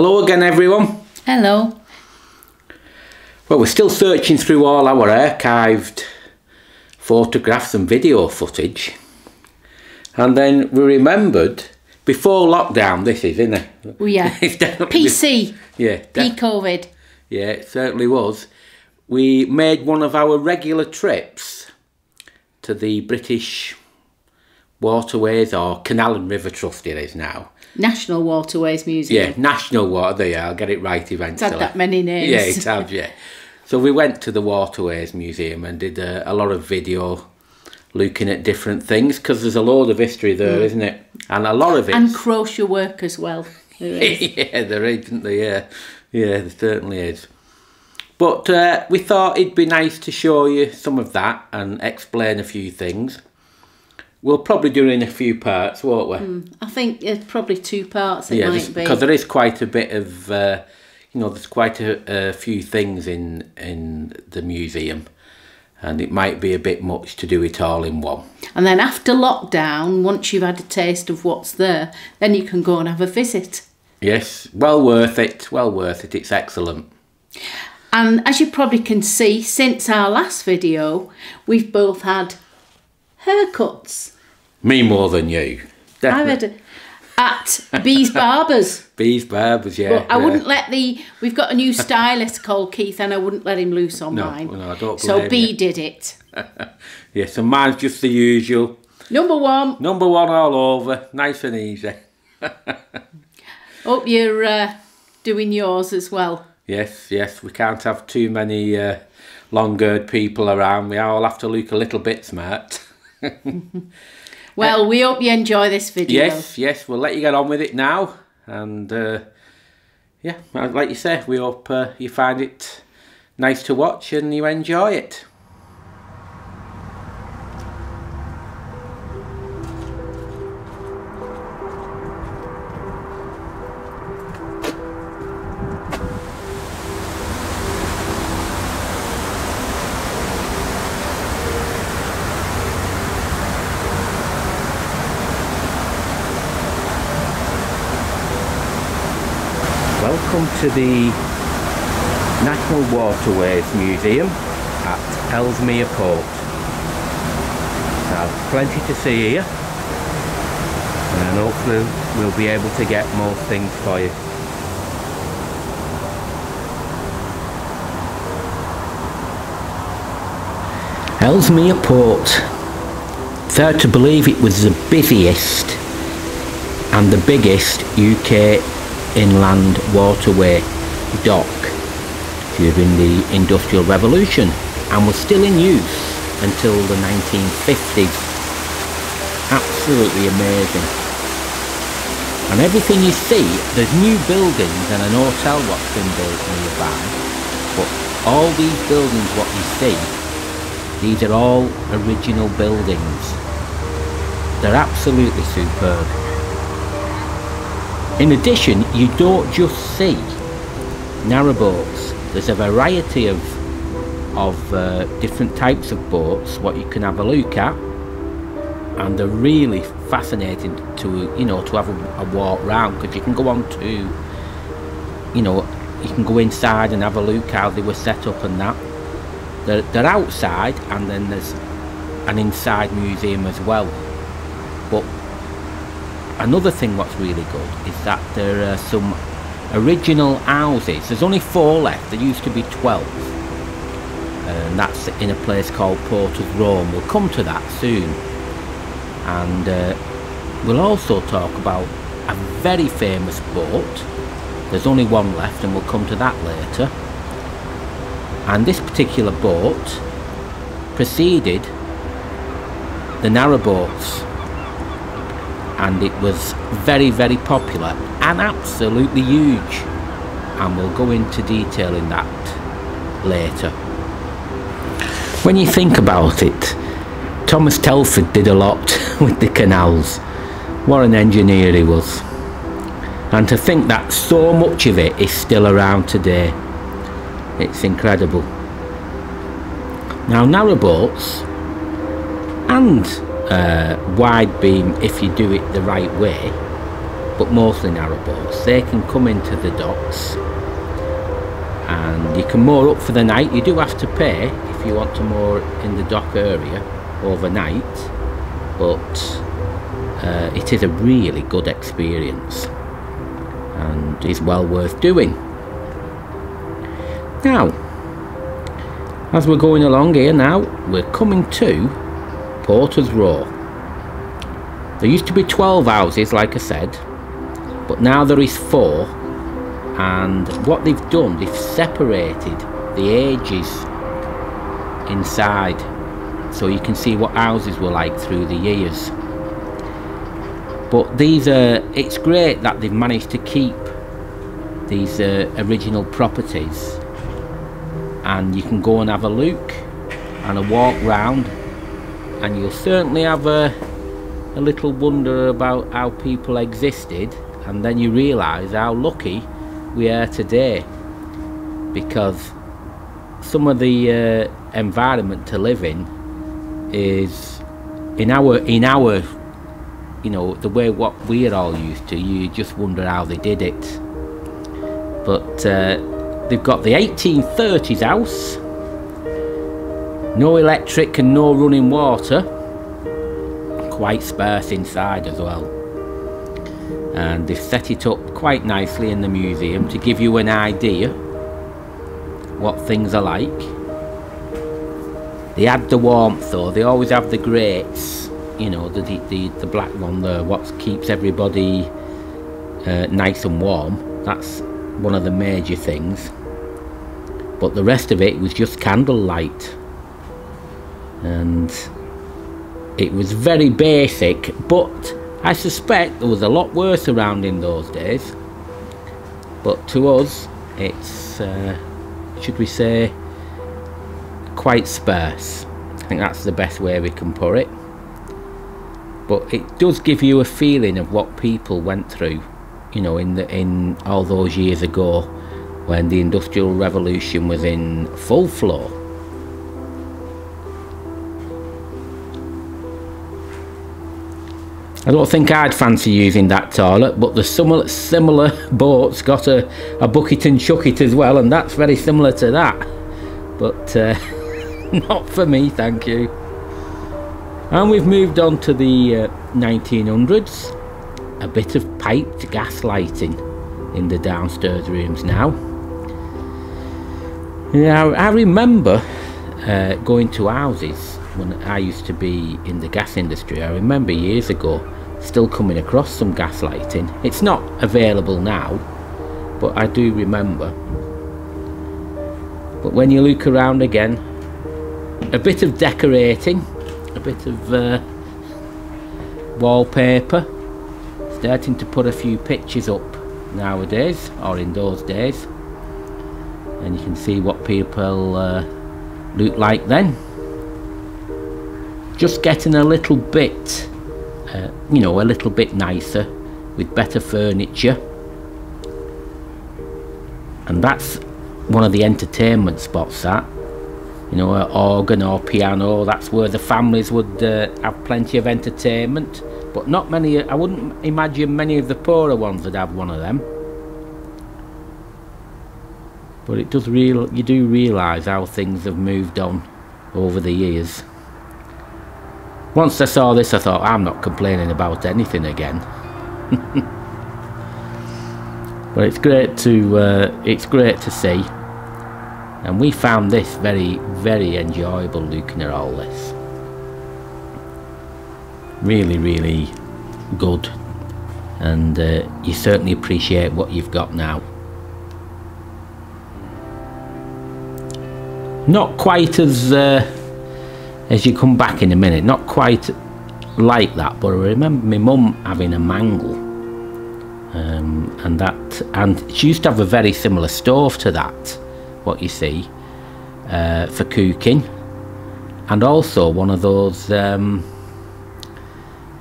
Hello again, everyone. Hello. Well, we're still searching through all our archived photographs and video footage, and then we remembered before lockdown, this is, isn't it? Oh, yeah. It's definitely PC. Yeah. Pre-COVID. Yeah, it certainly was. We made one of our regular trips to the British Waterways, or Canal and River Trust it is now. National Waterways Museum. Yeah, National Water, there you are, I'll get it right eventually. It's had that many names. Yeah, it has, yeah. So we went to the Waterways Museum and did a lot of video looking at different things, because there's a load of history there, isn't it? And a lot of it. And crochet work as well. There is. Yeah, there is, isn't there? Yeah. Yeah, there certainly is. But we thought it'd be nice to show you some of that and explain a few things. We'll probably do it in a few parts, won't we? I think it's probably 2 parts it might be. Because there is quite a bit of, you know, there's quite a few things in the museum, and it might be a bit much to do it all in one. And then after lockdown, once you've had a taste of what's there, then you can go and have a visit. Yes, well worth it, it's excellent. And as you probably can see, since our last video, we've both had haircuts. Me more than you. Definitely. I've had at Bee's Barbers. Bee's Barbers, yeah. But I wouldn't let we've got a new stylist called Keith, and I wouldn't let him loose on mine. No, I don't blame So Bee you. did it. Yeah, so mine's just the usual. Number 1. Number 1 all over, nice and easy. Hope you're doing yours as well. Yes, we can't have too many long-haired people around. We all have to look a little bit smart. Well, we hope you enjoy this video. Yes, we'll let you get on with it now. And yeah, like you say, we hope you find it nice to watch and you enjoy it. Welcome to the National Waterways Museum at Ellesmere Port. Now, plenty to see here, and hopefully we'll be able to get more things for you. Ellesmere Port. Fair to believe it was the busiest and the biggest UK inland waterway dock during the Industrial Revolution, and was still in use until the 1950s. Absolutely amazing. And everything you see, there's new buildings and an hotel what's been built nearby, but all these buildings what you see, these are all original buildings. They're absolutely superb. In addition, you don't just see narrowboats. There's a variety of different types of boats what you can have a look at, and they're really fascinating to have a walk round, because you can go on to, you can go inside and have a look how they were set up and that. They're outside, and then there's an inside museum as well. But another thing what's really good is that there are some original houses. There's only 4 left. There used to be 12, and that's in a place called Port of Rome. We'll come to that soon, and we'll also talk about a very famous boat. There's only 1 left, and we'll come to that later. And this particular boat preceded the narrowboats, and it was very, very popular and absolutely huge, and we'll go into detail in that later. When you think about it, Thomas Telford did a lot with the canals. What an engineer he was. And to think that so much of it is still around today, it's incredible. Now, narrowboats and wide beam, if you do it the right way, but mostly narrowboats. They can come into the docks and you can moor up for the night. You do have to pay if you want to moor in the dock area overnight, but it is a really good experience and is well worth doing. Now, as we're going along here now, we're coming to Porter's Row. There used to be 12 houses, like I said, but now there is 4, and what they've done, they've separated the ages inside, so you can see what houses were like through the years. But these are, it's great that they've managed to keep these original properties, and you can go and have a look and a walk round, and you'll certainly have a little wonder about how people existed, and then you realise how lucky we are today, because some of the environment to live in is in our you know, the way what we're all used to. You just wonder how they did it. But they've got the 1830s house, no electric and no running water, quite sparse inside as well, and they've set it up quite nicely in the museum to give you an idea what things are like. They add the warmth though. They always have the grates, you know, the black one there, what keeps everybody nice and warm. That's one of the major things, but the rest of it was just candlelight, and it was very basic, but I suspect there was a lot worse around in those days. But to us, it's, should we say, quite sparse. I think that's the best way we can put it. But it does give you a feeling of what people went through, you know, in all those years ago when the Industrial Revolution was in full flow. I don't think I'd fancy using that toilet, but the similar boats got a bucket and chuck it as well, and that's very similar to that. But not for me, thank you. And we've moved on to the 1900s. A bit of piped gas lighting in the downstairs rooms now. Now, I remember going to houses when I used to be in the gas industry. I remember years ago still coming across some gas lighting. It's not available now, but I do remember. But when you look around again, a bit of decorating, a bit of wallpaper, starting to put a few pictures up nowadays, or in those days, and you can see what people looked like then. Just getting a little bit, you know, a little bit nicer with better furniture, and that's one of the entertainment spots. That, you know, an organ or piano, that's where the families would have plenty of entertainment. But not many, I wouldn't imagine many of the poorer ones would have one of them. But it does you do realise how things have moved on over the years. Once I saw this, I thought, I'm not complaining about anything again. But it's great to see, and we found this very, very enjoyable, looking at all this. Really, really good, and you certainly appreciate what you've got now. Not quite as you come back in a minute, not quite like that, but I remember my mum having a mangle, and she used to have a very similar stove to that, what you see, for cooking, and also one of those,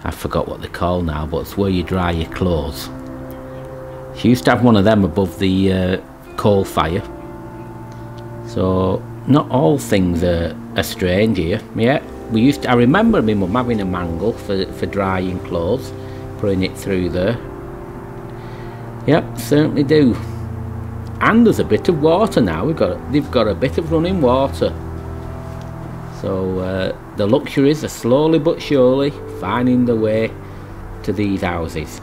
I forgot what they're called now, but it's where you dry your clothes. She used to have one of them above the coal fire. So not all things are strange here. Yeah, I remember my mum having a mangle for drying clothes, putting it through there. Yep, certainly do. And there's a bit of water now. They've got a bit of running water. So the luxuries are slowly but surely finding their way to these houses.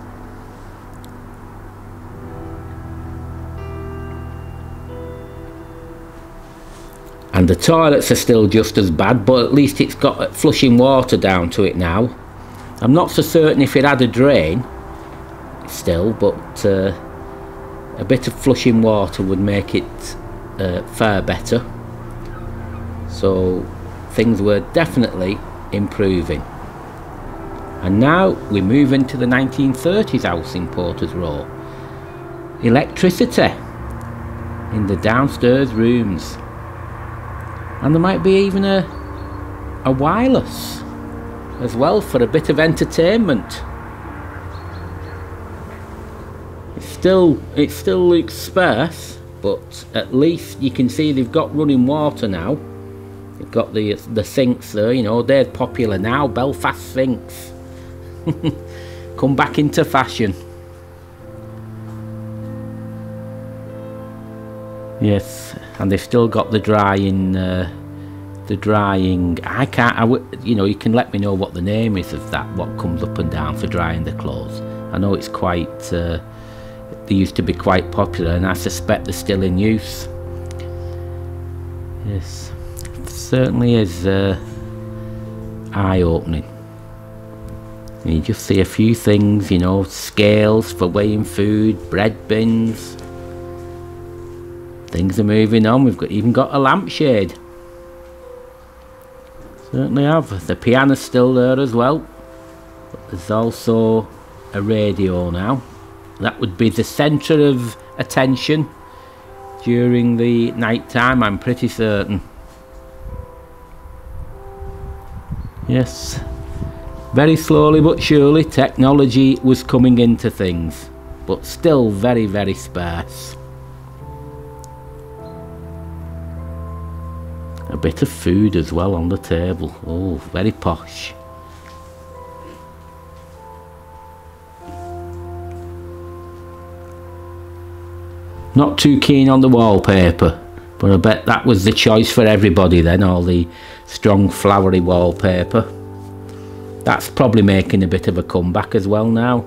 And the toilets are still just as bad, but at least it's got flushing water down to it now. I'm not so certain if it had a drain still, but a bit of flushing water would make it far better. So things were definitely improving. And now we move into the 1930s house in Porter's Row. Electricity in the downstairs rooms. And there might be even a wireless as well for a bit of entertainment. It still looks sparse, but at least you can see they've got running water now. They've got the sinks there, you know, they're popular now, Belfast sinks. Come back into fashion. Yes, and they've still got the drying. You know, you can let me know what the name is of that, what comes up and down for drying the clothes. I know it's quite. They used to be quite popular, and I suspect they're still in use. Yes, it certainly is eye-opening. You just see a few things, you know, scales for weighing food, bread bins. Things are moving on. We've even got a lampshade. Certainly have. The piano's still there as well. But there's also a radio now. That would be the centre of attention during the night time, I'm pretty certain. Yes. Very slowly but surely technology was coming into things, but still very, very sparse. A bit of food as well on the table. Oh, very posh. Not too keen on the wallpaper, but I bet that was the choice for everybody then, all the strong flowery wallpaper. That's probably making a bit of a comeback as well now.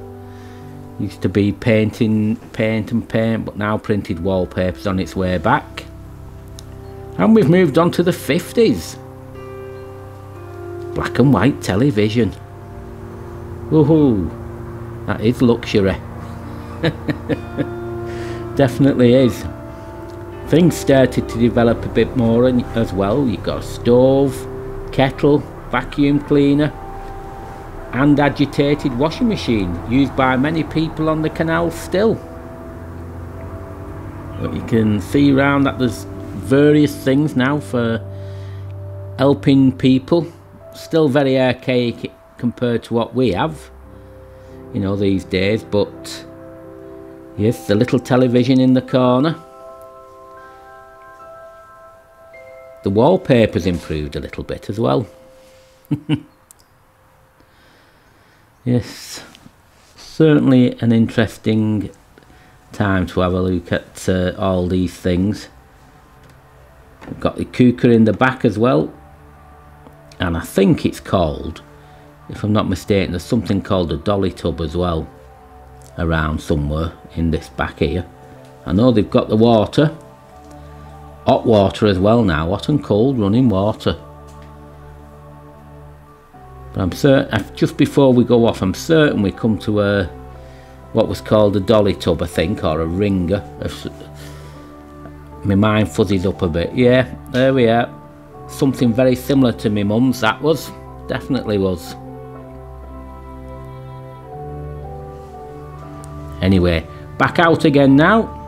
Used to be paint, but now printed wallpaper's on its way back. And we've moved on to the 50s. Black and white television. Woohoo! That is luxury. Definitely is. Things started to develop a bit more as well. You've got a stove, kettle, vacuum cleaner, and agitated washing machine used by many people on the canal still. But you can see around that there's various things now for helping people. Still very archaic compared to what we have, you know, these days, but yes, the little television in the corner. The wallpaper's improved a little bit as well. Yes, certainly an interesting time to have a look at all these things. We've got the cooker in the back as well, and I think it's called, if I'm not mistaken, there's something called a dolly tub as well around somewhere in this back here. I know they've got the water, hot water as well now, hot and cold running water. But I'm certain, just before we go off, I'm certain we come to what was called a dolly tub, I think, or a ringer. My mind fuzzies up a bit. Yeah, there we are. Something very similar to my mum's, that was. Definitely was. Anyway, back out again now.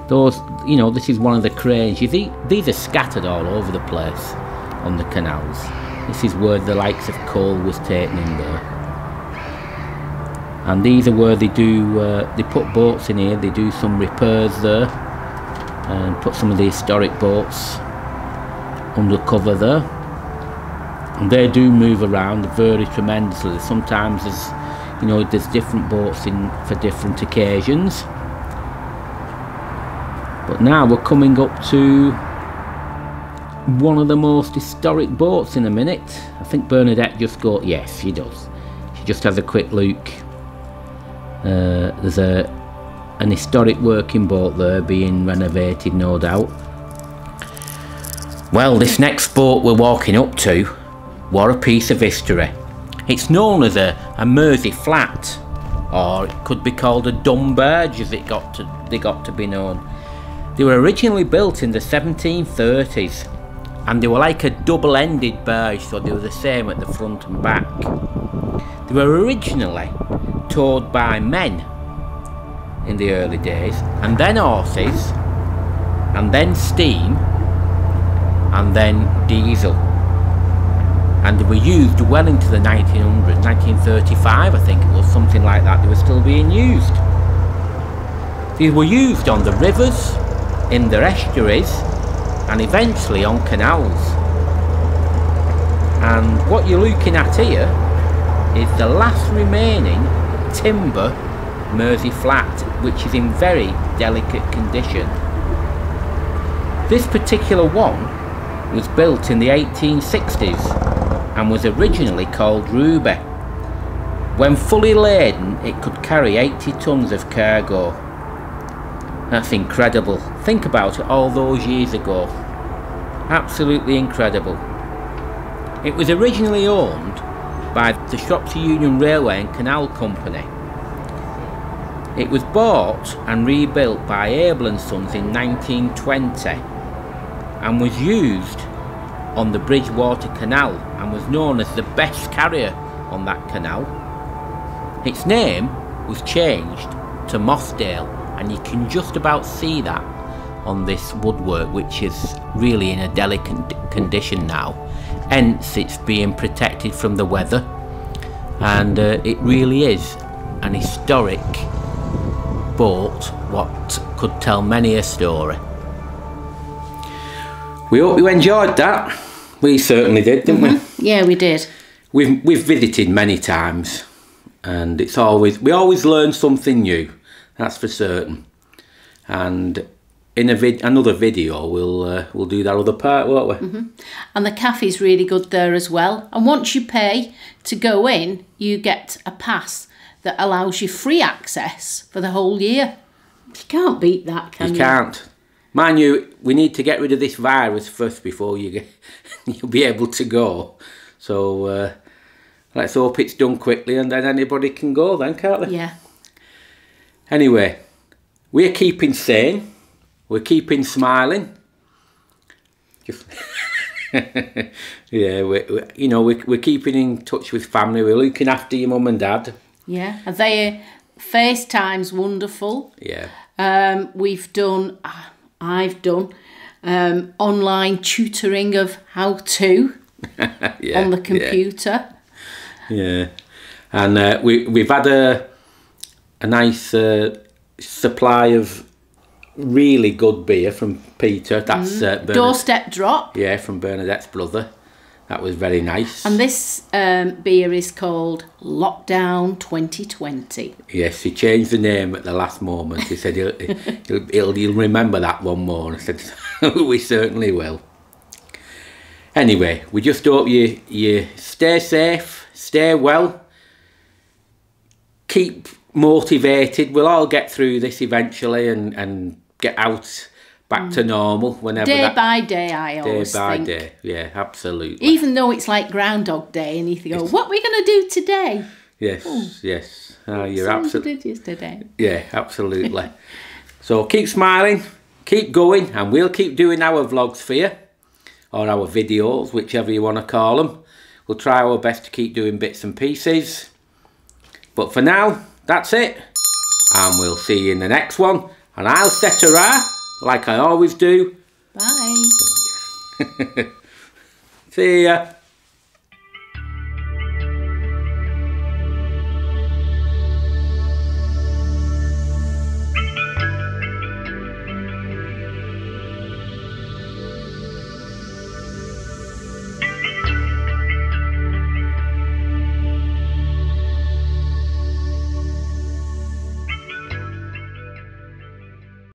Those, you know, this is one of the cranes. You see, these are scattered all over the place on the canals. This is where the likes of coal was taken in there. And these are where they do, they put boats in here, they do some repairs there. And put some of the historic boats under cover there. And they do move around very tremendously. Sometimes there's, you know, there's different boats in for different occasions. But now we're coming up to one of the most historic boats in a minute. I think Bernadette just got, yes, she does. She just has a quick look. There's an historic working boat there being renovated, no doubt. Well, this next boat we're walking up to, what a piece of history. It's known as a Mersey flat, or it could be called a dumb barge as they got to be known. They were originally built in the 1730s, and they were like a double-ended barge, so they were the same at the front and back. They were originally towed by men in the early days, and then horses, and then steam, and then diesel. And they were used well into the 1900s, 1935 I think it was, something like that. They were still being used. These were used on the rivers, in their estuaries, and eventually on canals. And what you're looking at here is the last remaining timber Mersey flat, which is in very delicate condition. This particular one was built in the 1860s and was originally called Ruby. When fully laden, it could carry 80 tons of cargo. That's incredible. Think about it, all those years ago. Absolutely incredible. It was originally owned by the Shropshire Union Railway and Canal Company. It was bought and rebuilt by Abel & Sons in 1920 and was used on the Bridgewater Canal and was known as the best carrier on that canal. Its name was changed to Mossdale, and you can just about see that on this woodwork, which is really in a delicate condition now, hence it's being protected from the weather. And it really is an historic boat what could tell many a story. We hope you enjoyed that. We certainly did, didn't we? Yeah, we did. We've visited many times, and it's we always learn something new. That's for certain. And in another video, we'll do that other part, won't we? And the cafe's really good there as well. And once you pay to go in, you get a pass that allows you free access for the whole year. You can't beat that, can you? You can't. Mind you, we need to get rid of this virus first before you'll be able to go. So let's hope it's done quickly, and then anybody can go then, can't they? Yeah. Anyway, we're keeping sane. We're keeping smiling. Just yeah, we're keeping in touch with family. We're looking after your mum and dad. Yeah, and FaceTime's wonderful. Yeah. I've done online tutoring of how to yeah, on the computer. Yeah. And we've had a nice supply of really good beer from Peter. That's Doorstep Drop. Yeah, from Bernadette's brother. That was very nice. And this beer is called Lockdown 2020. Yes, he changed the name at the last moment. He said he'll remember that one more. I said, we certainly will. Anyway, we just hope you stay safe, stay well, keep motivated. We'll all get through this eventually and get out back to normal whenever. Day by day, I always think. Day by day, yeah, absolutely. Even though it's like Groundhog Day, and you think, oh, what are we going to do today? Yes, yes. You're absolutely. Yesterday. Yeah, absolutely. So keep smiling, keep going, and we'll keep doing our vlogs for you, or our videos, whichever you want to call them. We'll try our best to keep doing bits and pieces. But for now, that's it. And we'll see you in the next one. And I'll set a ra, like I always do. Bye. See ya.